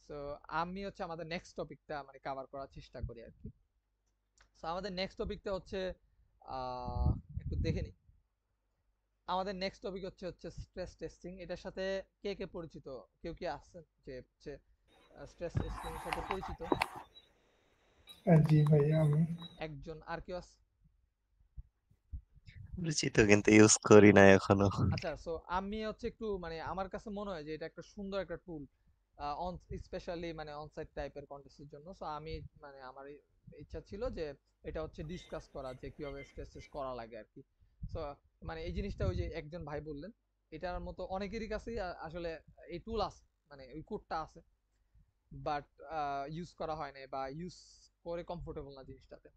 So আমি হচ্ছে আমাদের নেক্সট টপিকটা মানে কভার করার চেষ্টা করি আর কি। সো আমাদের নেক্সট টপিকটা হচ্ছে আহ, একটু দেখে নিই। আমাদের নেক্সট টপিক হচ্ছে হচ্ছে স্ট্রেস টেস্টিং। এটার সাথে কে কে পরিচিত? কেউ কি আছেন যে হচ্ছে স্ট্রেস টেস্টিং এর সাথে পরিচিত? জি ভাই আমি। একজন, আর কেউ আছে? পরিচিত কিন্তু ইউজ করি না এখনো। আচ্ছা, সো আমি হচ্ছে একটু মানে আমার কাছে মনে হয় যে এটা একটা সুন্দর একটা টুল, অন স্পেশালি মানে অনসাইট টাইপের কন্টেস্টের জন্য। সো আমি মানে আমার ইচ্ছা ছিল যে এটা হচ্ছে ডিসকাস করা যে কিভাবে স্ট্রেস টেস্ট করা লাগে আর কি। সো মানে এই জিনিসটা ওই যে একজন ভাই বললেন, এটার মতো অনেকেরই কাছেই আসলে এই টুল আছে, মানে ওই কোডটা আছে, বাট ইউজ করা হয় না বা ইউজ করে কমফোর্টেবল না জিনিসটাতে।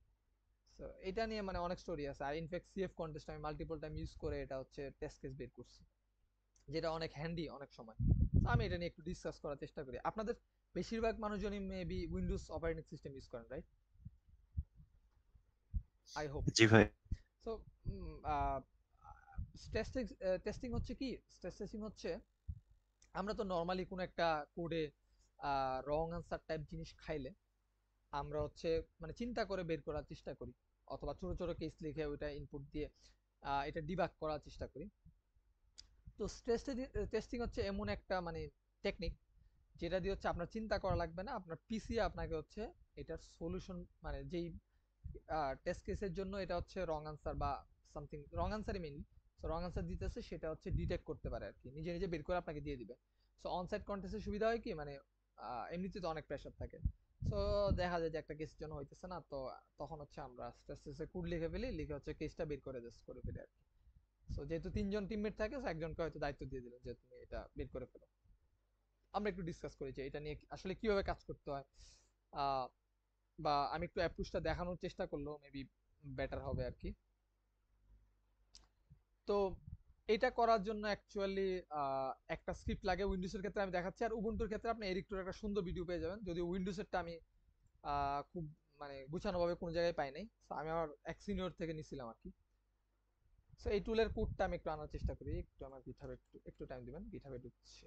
সো এটা নিয়ে মানে অনেক স্টোরি আছে। আর ইনফ্যাক্ট সিএফ কন্টেস্ট আমি মাল্টিপল টাইম ইউজ করে এটা হচ্ছে টেস্ট কেস বের করছি, যেটা অনেক হ্যান্ডি অনেক সময়। তো আমি এটা নিয়ে একটু ডিসকাস করার চেষ্টা করি। আপনাদের বেশিরভাগ মানুষজনই maybe Windows operating system use করেন, রাইট? I hope. জি ভাই। সো স্ট্রেস টেস্টিং হচ্ছে কি? স্ট্রেস টেস্টিং হচ্ছে আমরা তো নর্মালি কোনো একটা কোডে রং আনসার টাইপ জিনিস খাইলে আমরা হচ্ছে মানে চিন্তা করে বের করার চেষ্টা করি, অথবা ছোট ছোট কেস লিখে ওইটা ইনপুট দিয়ে এটা ডিবাগ করার চেষ্টা করি। তো স্ট্রেস টেস্টিং হচ্ছে এমন একটা মানে টেকনিক যেটা দিয়ে হচ্ছে আপনার চিন্তা করা লাগবে না, আপনার পিসি আপনাকে হচ্ছে এটার সলিউশন মানে যেই টেস্ট কেসের জন্য এটা হচ্ছে রং আনসার বা সামথিং রং আনসারই মেইনলি, সো রং আনসার দিতেছে সেটা হচ্ছে ডিটেক্ট করতে পারে আর কি, নিজে নিজে বের করে আপনাকে দিয়ে দিবে। সো অনসাইট কন্টেস্টের সুবিধা হয় কি মানে এমনিতে তো অনেক প্রেশার থাকে। সো দেখা যায় যে একটা কেসের জন্য হইতেছে না, তো তখন হচ্ছে আমরা স্ট্রেস টেস্টে কোড লিখে ফেলি, লিখে হচ্ছে কেসটা বের করে জাস্ট করে ফেলি আর কি। সো যেহেতু তিনজন টিমমেট থাকে, সো একজনকে হয়তো দায়িত্ব দিয়ে দিলেন যে তুমি এটা বের করে ফেলো। আমরা একটু ডিসকাস করি যে এটা নিয়ে আসলে কিভাবে কাজ করতে হয়, আহ, বা আমি একটু অ্যাপ্রোচটা দেখানোর চেষ্টা করলেও মেবি বেটার হবে আর কি। তো এটা করার জন্য অ্যাকচুয়ালি একটা স্ক্রিপ্ট লাগে। উইন্ডোজের ক্ষেত্রে আমি দেখাচ্ছি, আর উবুন্টুর ক্ষেত্রে আপনি এরিক্টোর একটা সুন্দর ভিডিও পেয়ে যাবেন, যদিও উইন্ডোজেরটা আমি খুব মানে গুছানোভাবে কোনো জায়গায় পাই নাই। So, আমি আমার এক সিনিয়র থেকে নিছিলাম আর কি। সো এই টুলের কোডটা আমি একটু আনার চেষ্টা করি, একটু আমার গিটহাবে একটু একটু টাইম দিবেন, গিটহাবে ঢুকছি।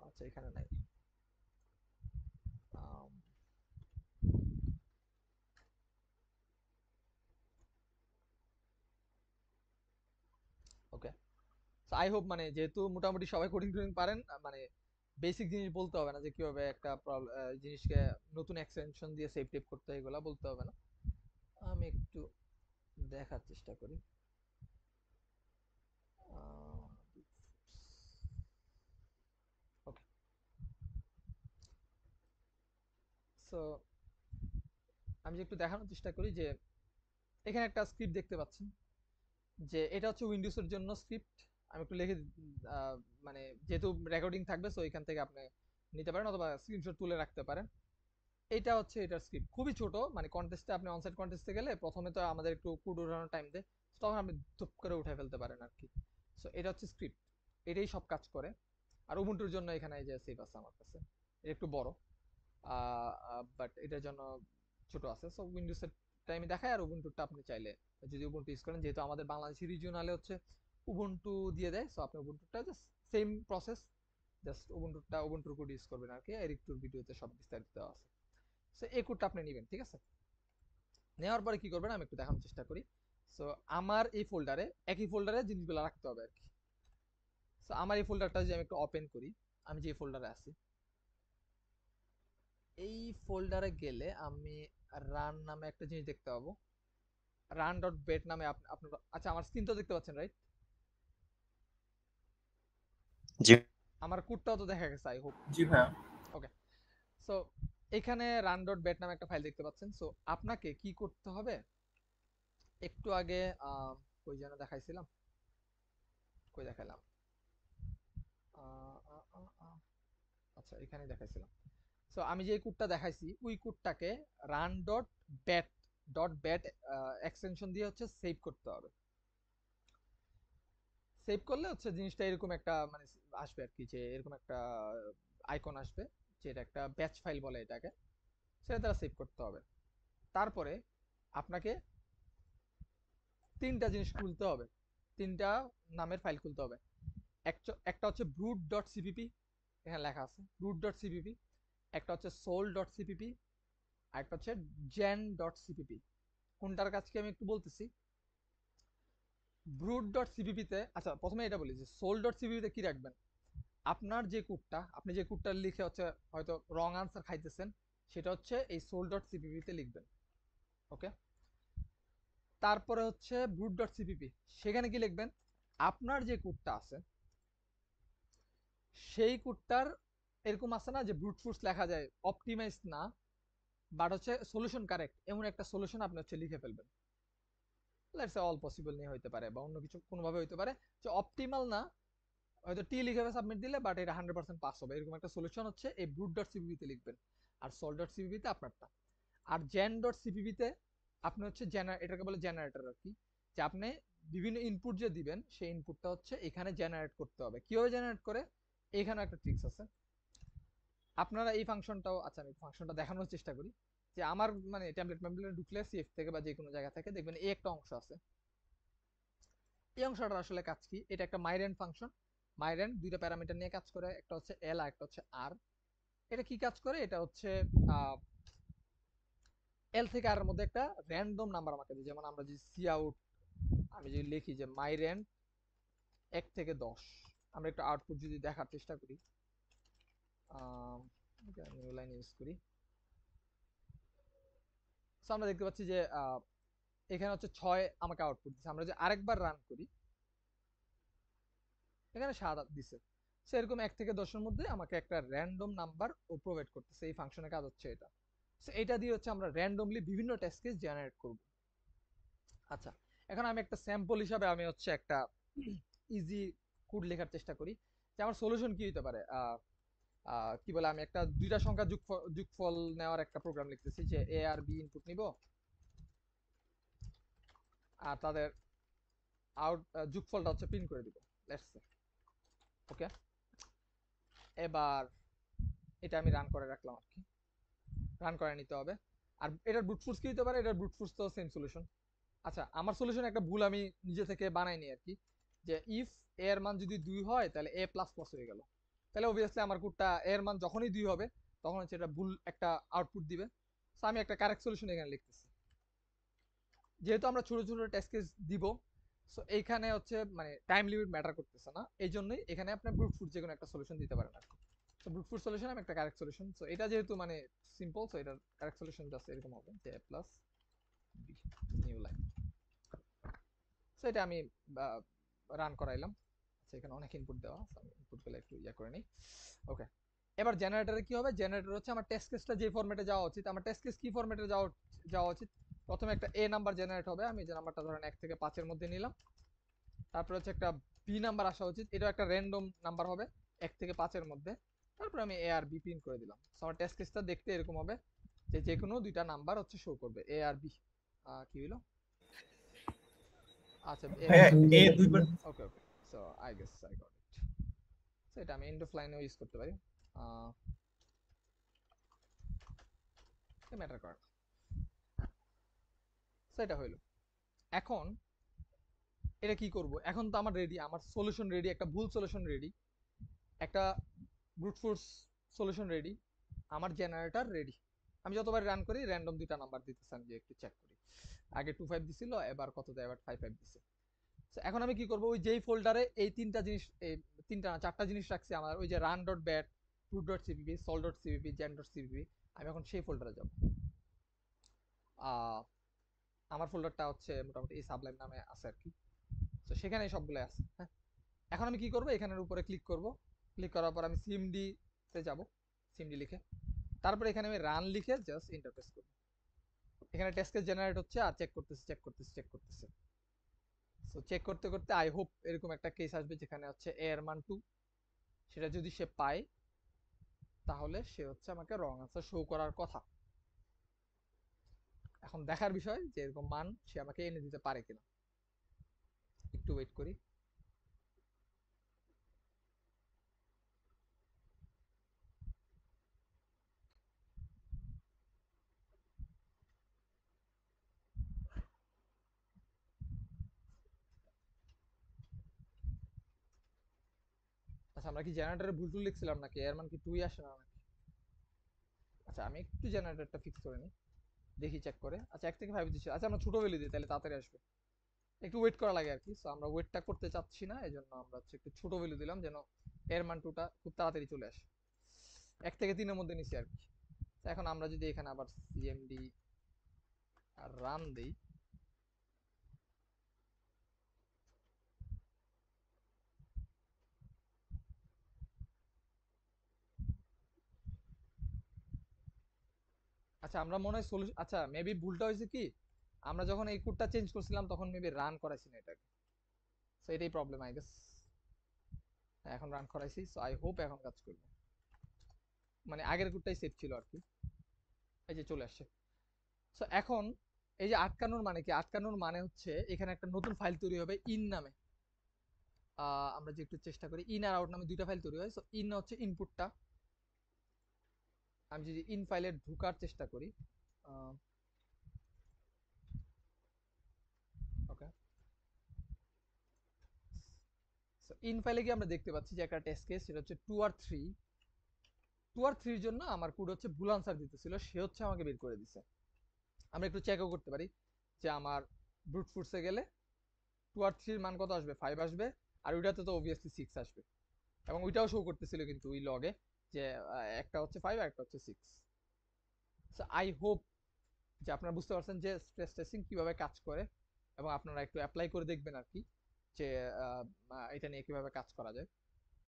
আচ্ছা, এখানে নাই। ওকে। সো আই হোপ মানে যেহেতু মোটামুটি সবাই কোডিং টোডিং পারেন, মানে বেসিক জিনিস বলতে হবে না যে কিভাবে একটা জিনিসকে নতুন এক্সটেনশন দিয়ে সেভ টেপ করতে হয়, এগুলো বলতে হবে না। আমি একটু দেখার চেষ্টা করি। ওকে। সো আমি যে একটু দেখানোর চেষ্টা করি যে এখানে একটা স্ক্রিপ্ট দেখতে পাচ্ছেন, যে এটা হচ্ছে উইন্ডোজের জন্য স্ক্রিপ্ট। আমি একটু লিখে আহ, মানে যেহেতু রেকর্ডিং থাকবে, সো এখান থেকে আপনি নিতে পারেন অথবা স্ক্রিনশট তুলে রাখতে পারেন। এটা হচ্ছে এটার স্ক্রিপ্ট, খুবই ছোট। মানে কন্টেস্টে আপনি অনসাইট কন্টেস্টে গেলে প্রথমে তো আমাদের একটু কোড উঠানোর টাইম দেয়, তখন আপনি ধুপ করে উঠে ফেলতে পারেন আর কি। সো এটা হচ্ছে স্ক্রিপ্ট, এটাই সব কাজ করে। আর উবুন্টুর জন্য এখানে এই যে সেভ আছে আমার কাছে, এটা একটু বড়, বাট এটার জন্য ছোট আছে। সো উইন্ডোজের টাইমে দেখায়, আর উবুন্টুটা আপনি চাইলে যদি উবুন্টু ইউজ করেন, যেহেতু আমাদের বাংলাদেশি রিজিওনালে হচ্ছে উবুন্টু দিয়ে দেয়, সো আপনি উবুন্টুটা জাস্ট সেম প্রসেস, জাস্ট উবুন্টুটা উবুন্টুর কোড ইউজ করবেন আর কি। এরিকটুর ভিডিওতে সব বিস্তারিত দেওয়া আছে। সো এই কোডটা আপনি নেবেন, ঠিক আছে? নেওয়ার পরে কি করবেন আমি একটু দেখানোর চেষ্টা করি। সো আমার এই ফোল্ডারে, একই ফোল্ডারে জিনিসগুলো রাখতে হবে আর কি। সো আমার এই ফোল্ডারটা যদি আমি একটু ওপেন করি, আমি যে ফোল্ডারে আছি, এই ফোল্ডারে গেলে আমি রান নামে একটা জিনিস দেখতে পাবো। রান ডট বেট নামে আপনার, আচ্ছা আমার স্ক্রিন তো দেখতে পাচ্ছেন, রাইট? জি। আমার কোডটাও তো দেখা গেছে, আই হোপ। জি ভাইয়া। ওকে। সো এখানে রান ডট বেট নামে একটা ফাইল দেখতে পাচ্ছেন। সো আপনাকে কি করতে হবে, একটু আগে কই যেন দেখাইছিলাম, কই দেখাইলাম, আহ, আহ, আহ, আহ, আচ্ছা এখানে দেখাইছিলাম। সো আমি যে কোডটা দেখাইছি ওই কোডটাকে রান ডট ব্যাট এক্সটেনশন দিয়ে হচ্ছে সেভ করতে হবে। সেভ করলে হচ্ছে জিনিসটা এরকম একটা মানে আসবে আর কি, যে এরকম একটা আইকন আসবে, যেটা একটা ব্যাচ ফাইল বলে এটাকে, সেটা দ্বারা সেভ করতে হবে। তারপরে আপনাকে তিনটা জিনিস খুলতে হবে, তিনটা নামের ফাইল খুলতে হবে। একটা হচ্ছে ব্রুট ডট সিপিপি, এখানে লেখা আছে ব্রুট ডট সিপিপি। একটা হচ্ছে সোল ডট সিপিপি, আর একটা হচ্ছে জেন ডট সিপিপি। কোনটার কাজ কি আমি একটু বলতেছি। ব্রুট ডট সিপিপিতে, আচ্ছা প্রথমে এটা বলি যে সোল ডট সিপিপিতে কি রাখবেন। আপনার যে কোডটা, আপনি যে কোডটা লিখে হচ্ছে হয়তো রং আনসার খাইতেছেন, সেটা হচ্ছে এই সোল ডট সিপিপিতে লিখবেন। ওকে, তারপরে হচ্ছে ব্রুট ডট সিপিপি, সেখানে কি লিখবেন, আপনার যে কোডটা আছে সেই কোডটার, এরকম আছে না যে ব্রুট ফোর্স লেখা যায় অপটিমাইজ না, বাট হচ্ছে সলিউশন কারেক্ট, এমন একটা সলিউশন আপনি হচ্ছে লিখে ফেলবেন। লেটস সে অল পসিবল নিয়ে হইতে পারে বা অন্য কিছু কোনোভাবে হইতে পারে, যে অপটিমাল না, হয়তো টি লিখে সাবমিট দিলে বাট এটা 100% পাস হবে, এরকম একটা সলিউশন হচ্ছে এই ব্রুট ডট সিপিপিতে লিখবেন। আর সল ডট সিপিপিতে আপনারটা। আর জেন ডট সিপিপিতে আপনি হচ্ছে এটাকে বলে জেনারেটর আর কি, যে আপনি বিভিন্ন ইনপুট যে দিবেন সেই ইনপুটটা হচ্ছে এখানে জেনারেট করতে হবে। কিভাবে জেনারেট করে, এখানে একটা ট্রিক্স আছে। আপনারা এই ফাংশনটাও, আচ্ছা আমি ফাংশনটা দেখানোর চেষ্টা করি, যে আমার মানে টেমপ্লেটে ঢুকলে সিএফ থেকে বা যে কোনো জায়গা থেকে দেখবেন এই একটা অংশ আছে। এই অংশটা আসলে কাজ কি, এটা একটা মাইরেন্ট ফাংশন। মাইরেন্ট দুইটা প্যারামিটার নিয়ে কাজ করে, একটা হচ্ছে এল আর একটা হচ্ছে আর। এটা কি কাজ করে, এটা হচ্ছে এল থেকে আর এর মধ্যে একটা র্যান্ডম নাম্বার আমাকে দেয়। যেমন আমরা যে সি আউট, আমি যদি লিখি যে মাইরেন্ট 1 থেকে 10, আমরা একটু আউটপুট যদি দেখার চেষ্টা করি, নিউ লাইন ইউজ করি। সো আমরা দেখতে পাচ্ছি যে এখানে হচ্ছে 6 আমাকে আউটপুট দিচ্ছে। আমরা যে আরেকবার রান করি, এখানে 7 দিছে। সেরকম 1 থেকে 10-এর মধ্যে আমাকে একটা র্যান্ডম নাম্বার ও প্রোভাইড করতেছে। এই ফাংশনের কাজ হচ্ছে এটা। সো এটা দিয়ে হচ্ছে আমরা র্যান্ডমলি বিভিন্ন টেস্ট কেস জেনারেট করব। আচ্ছা, এখন আমি একটা স্যাম্পল হিসাবে আমি হচ্ছে একটা ইজি কোড লেখার চেষ্টা করি, যে আমার সলিউশন কি হতে পারে। কি বলে, আমি একটা দুইটা সংখ্যা যোগফল নেওয়ার একটা প্রোগ্রাম লিখতেছি, যে এ আর বি ইনপুট নিব, আর তাদের আউট যোগফলটা হচ্ছে প্রিন্ট করে দিব। লেটস সে ওকে। এবার এটা আমি রান করে রাখলাম আর কি, রান করে নিতে হবে। আর এটার ব্রুট ফোর্স কি হতে পারে, এটার ব্রুট ফোর্স তো সেম সলিউশন। আচ্ছা, আমার সলিউশন একটা ভুল আমি নিজে থেকে বানাইনি আর কি, যে ইফ এ এর মান যদি 2 হয় তাহলে এ প্লাস প্লাস হয়ে গেল, তাহলে অবভিয়াসলি আমার কোডটা এর মান যখনই 2 হবে তখন হচ্ছে এটা ভুল একটা আউটপুট দিবে। সো আমি একটা কারেক্ট সলিউশন এখানে লিখতেছি। যেহেতু আমরা ছোট ছোট টেস্ট কেস দিব, সো এইখানে হচ্ছে মানে টাইম লিমিট ম্যাটার করতেছে না, এই জন্যই এখানে আপনি ব্রুট ফোর্স যে কোনো একটা সলিউশন দিতে পারেন আর কি। তো ব্রুট ফোর্স সলিউশন আমি একটা কারেক্ট সলিউশন, সো এটা যেহেতু মানে সিম্পল, সো এটার কারেক্ট সলিউশন জাস্ট এরকম হবে যে A plus B, new line. So এটা আমি রান করাইলাম। আচ্ছা, এখানে অনেক ইনপুট দেওয়া আছে, আমি ইনপুটগুলো একটু ইয়া করে নিই। ওকে, এবার জেনারেটরে কি হবে, জেনারেটর হচ্ছে আমার টেস্ট কেসটা যে ফরম্যাটে যাওয়া উচিত, আমার টেস্ট কেস কি ফরম্যাটে যাওয়া যাওয়া উচিত। প্রথমে একটা এ নাম্বার জেনারেট হবে, আমি যে নাম্বারটা ধরেন 1 থেকে 5-এর মধ্যে নিলাম। তারপরে হচ্ছে একটা বি নাম্বার আসা উচিত, এটা একটা র্যান্ডম নাম্বার হবে 1 থেকে 5-এর মধ্যে। তারপরে আমি এ আর বি প্রিন্ট করে দিলাম। সো আমার টেস্ট কেসটা দেখতে এরকম হবে, যে যে কোনো দুইটা নাম্বার হচ্ছে শো করবে এ আর বি। কি হলো, আচ্ছা এ আর আর বি। দুই এ জায়গায় দুইবার। দিলাম। Okay okay, so I guess I got it. So এটা আমি এন্ড অফ লাইনেও ইউজ করতে পারি, ম্যাটার করে না। সো এটা হইলো। এখন এটা কি করব, এখন তো আমার রেডি, আমার সলিউশন রেডি, একটা ভুল সলিউশন রেডি, একটা ব্রুট ফোর্স সলিউশন রেডি, আমার জেনারেটর রেডি। আমি যতবার রান করি র্যান্ডম দুইটা নাম্বার দিতেছে, আমি যে একটু চেক করি। আগে 25 দিছিল, এবার কত দেয়, এবার 55 দিছে। So, এখন আমি কি করব, ওই যেই ফোল্ডারে এই তিনটা জিনিস, এই তিনটা না চারটা জিনিস রাখছি আমার, ওই যে run dot bat, true dot CPP, sol dot CPP, gen dot CPP, আমি এখন সেই ফোল্ডারে যাব। আমার ফোল্ডারটা হচ্ছে মোটামুটি এই সাবলাইম নামে আছে আর কি। তো সেখানে সবগুলো আছে, হ্যাঁ। এখন আমি কি করব, এখানের উপরে ক্লিক করব। ক্লিক করার পর আমি সিএমডি তে যাব, সিএমডি লিখে তারপরে এখানে আমি রান লিখে জাস্ট ইন্টারপ্রেস করব। এখানে টেস্ট কেস জেনারেট হচ্ছে আর চেক করতেছে চেক করতেছে চেক করতেছে। সো চেক করতে করতে আই হোপ এরকম একটা কেস আসবে যেখানে হচ্ছে এ এর মান 2, সেটা যদি সে পায় তাহলে সে হচ্ছে আমাকে রং আনসার শো করার কথা। এখন দেখার বিষয় যে এরকম মান সে আমাকে এনে দিতে পারে কিনা, একটু ওয়েট করি। আচ্ছা, আমরা কি জেনারেটরে ভুল টুল লিখছিলাম নাকি, এর মান কি 2 আসে না নাকি? আচ্ছা আমি একটু জেনারেটরটা ফিক্স করে নিই, দেখি চেক করে। আচ্ছা 1 থেকে 5 দিচ্ছি, আচ্ছা আমরা ছোট ভ্যালু দিই তাহলে তাড়াতাড়ি আসবে। একটু ওয়েট করা লাগে আর কি, সো আমরা ওয়েটটা করতে চাচ্ছি না, এই জন্য আমরা হচ্ছে একটু ছোট ভ্যালু দিলাম যেন এর মান টুটা খুব তাড়াতাড়ি চলে আসে। 1 থেকে 3-এর মধ্যে নিছি আর কি। তো এখন আমরা যদি এখানে আবার সিএমডি আর রান দেই, আচ্ছা আমরা মনে হয় সলিউশন, আচ্ছা মেবি ভুলটা হয়েছে কি, আমরা যখন এই কোডটা চেঞ্জ করছিলাম তখন মেবি রান করাইছি না এটাকে, সো এটাই প্রবলেম আই গেস। এখন রান করাইছি, সো আই হোপ এখন কাজ করবে। মানে আগের কোডটাই সেভ ছিল আর কি। এই যে চলে আসছে। সো এখন এই যে আটকানোর মানে কি, আটকানোর মানে হচ্ছে এখানে একটা নতুন ফাইল তৈরি হবে ইন নামে। আমরা যে একটু চেষ্টা করি, ইন আর আউট নামে দুইটা ফাইল তৈরি হয়। সো ইন হচ্ছে ইনপুটটা, আমি যদি ইন ফাইলে ঢোকার চেষ্টা করি, ওকে, সো ইন ফাইলে গিয়ে আমরা দেখতে পাচ্ছি যে একটা টেস্ট কেস, সেটা হচ্ছে 2 আর 3। 2 আর 3-এর জন্য আমার কোড হচ্ছে ভুল আনসার দিতেছিল, সে হচ্ছে আমাকে বের করে দিছে। আমরা একটু চেকও করতে পারি যে আমার ব্রুট ফোর্সে গেলে 2 আর 3-এর মান কত আসবে, 5 আসবে, আর ওইটাতে তো অবভিয়াসলি 6 আসবে। এবং ওইটাও শো করতেছিল কিন্তু ওই লগে যে একটা হচ্ছে 5 আর একটা হচ্ছে 6। সো আই হোপ যে আপনারা বুঝতে পারছেন যে স্ট্রেস টেস্টিং কিভাবে কাজ করে, এবং আপনারা একটু অ্যাপ্লাই করে দেখবেন আর কি, যে এটা নিয়ে কিভাবে কাজ করা যায়।